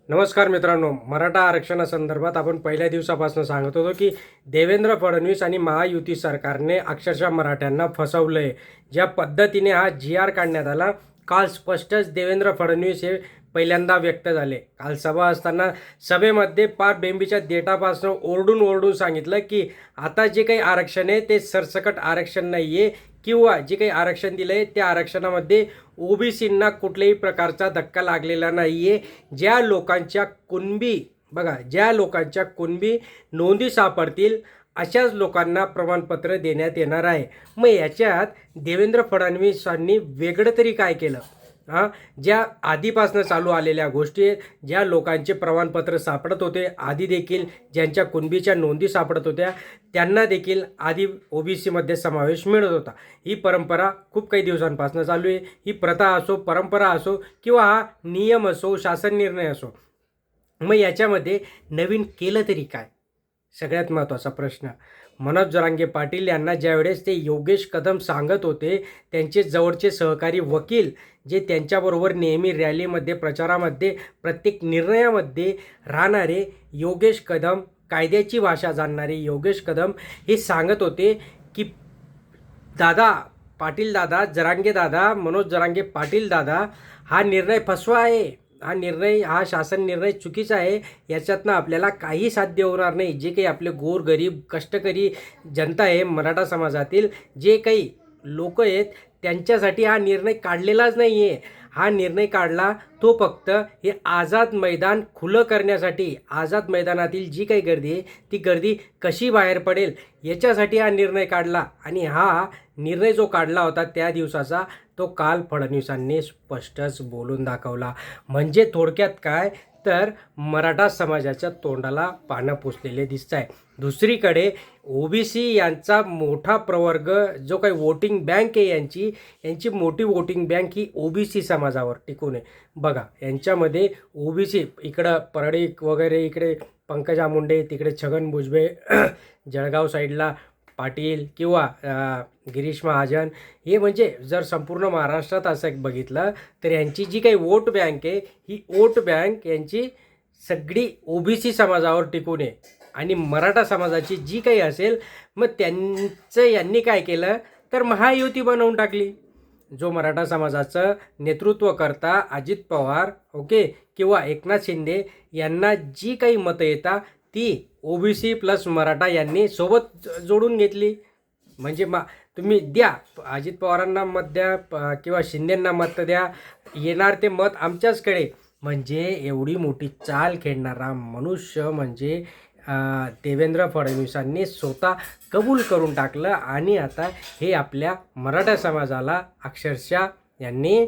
नमस्कार मित्रांनो, मराठा आरक्षणासंदर्भात आपण पहिल्या दिवसापासून सांगत होतो की देवेंद्र फडणवीस आणि महायुती सरकारने अक्षरशः मराठ्यांना फसवलं आहे. ज्या पद्धतीने हा जी.आर. काढण्यात आला, काल स्पष्टच देवेंद्र फडणवीस हे पहिल्यांदा व्यक्त झाले. काल सभा असताना सभेमध्ये पार बेंबीच्या देठापासून ओरडून ओरडून सांगितलं की आता जे काही आरक्षण आहे ते सरसकट आरक्षण नाही आहे किंवा जे काही आरक्षण दिलं आहे त्या आरक्षणामध्ये ओबीसींना कुठल्याही प्रकारचा धक्का लागलेला नाही आहे. ज्या लोकांच्या कुणबी नोंदी सापडतील अशाच लोकांना प्रमाणपत्र देण्यात येणार आहे. मग याच्यात देवेंद्र फडणवीसांनी वेगळं तरी काय केलं? ज्या आधीपासून चालू आलेल्या गोष्टी आहेत, ज्या लोकांचे प्रमाणपत्र सापडत होते आधी देखील, ज्यांच्या कुणबीच्या नोंदी सापडत होत्या त्यांना देखील आधी ओबीसीमध्ये समावेश मिळत होता. ही परंपरा खूप काही दिवसांपासून चालू आहे. ही प्रथा असो, परंपरा असो किंवा हा नियम असो, शासन निर्णय असो. मग याच्यामध्ये नवीन केलं तरी काय? सगळ्यात महत्त्वाचा प्रश्न. मनोज जरांगे पाटील यांना ज्यावेळेस ते योगेश कदम सांगत होते, त्यांचे जवळचे सहकारी वकील जे त्यांच्याबरोबर नेहमी रॅलीमध्ये, प्रचारामध्ये, प्रत्येक निर्णयामध्ये राहणारे योगेश कदम, कायद्याची भाषा जाणणारे योगेश कदम हे सांगत होते की दादा, पाटील दादा, जरांगे दादा, मनोज जरांगे पाटील दादा, हा निर्णय फसवा आहे, हा शासन निर्णय चुकीचा आहे. याच्यातनं आपल्याला काही साध्य होणार नाही. जे काही आपले गोरगरीब कष्टकरी जनता आहे, मराठा समाजातील जे काही लोक आहेत त्यांच्यासाठी हा निर्णय काढलेलाच नाही आहे. हा निर्णय काढला तो फक्त हे आझाद मैदान खुलं करण्यासाठी. आझाद मैदानातील जी काही गर्दी आहे ती गर्दी कशी बाहेर पडेल याच्यासाठी हा निर्णय काढला. आणि हा निर्णय जो काढला होता त्या दिवसाचा, तो काल फडणवीसांनी स्पष्टच बोलून दाखवला. म्हणजे थोडक्यात काय, तर मराठा समाजाच्या तोंडाला पानं पुसलेले दिसत आहे. दुसरीकडे ओबीसी यांचा मोठा प्रवर्ग, जो काही वोटिंग बँक आहे यांची मोठी वोटिंग बँक ही ओबीसी समाजावर टिकून आहे. बघा, यांच्यामध्ये ओबीसी इकडं परळी वगैरे, इकडे पंकजा मुंडे, तिकडे छगन भुजबळ, जळगाव साईडला पाटील किंवा गिरीश महाजन, हे म्हणजे जर संपूर्ण महाराष्ट्रात असं बघितलं तर यांची जी काही वोट बँक आहे ही वोट बँक यांची सगळी ओबीसी समाजावर टिकून आहे. आणि मराठा समाजाची जी काही असेल, मग त्यांचं यांनी काय केलं तर महायुती बनवून टाकली. जो मराठा समाजाचं नेतृत्व करता अजित पवार किंवा एकनाथ शिंदे यांना जी काही मतं येतात ती ओबीसी प्लस मराठा यांनी सोबत जोडून घेतली. म्हणजे तुम्ही द्या, अजित पवारांना मत द्या किंवा शिंदेंना मत द्या, येणार ते मत आमच्याचकडे. म्हणजे एवढी मोठी चाल खेळणारा मनुष्य म्हणजे देवेंद्र फडणवीसांनी स्वतः कबूल करून टाकलं. आणि आता हे आपल्या मराठा समाजाला अक्षरशः यांनी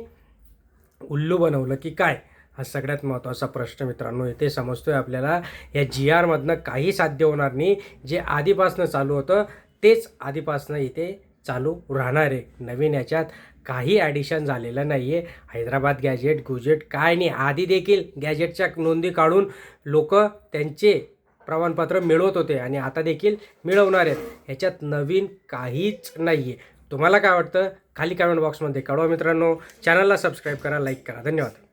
उल्लू बनवलं की काय? हा सगळ्यात महत्त्वाचा प्रश्न मित्रांनो इथे समजतोय आपल्याला. या जी.आर.मधनं काही साध्य होणार नाही. जे आधीपासनं चालू होतं तेच आधीपासनं इथे चालू राहणार आहे. नवीन याच्यात काही ॲडिशन झालेलं नाही आहे. हैदराबाद गॅजेट, गुजेट काय नाही. आधी देखील गॅजेटच्या नोंदी काढून लोक त्यांचे प्रमाणपत्र मिळवत होते आणि आता देखील मिळवणार आहेत. ह्याच्यात नवीन काहीच नाही आहे. तुम्हाला काय वाटतं? खाली कमेंट बॉक्समध्ये कळवा मित्रांनो. चॅनलला सबस्क्राईब करा, लाईक करा. धन्यवाद.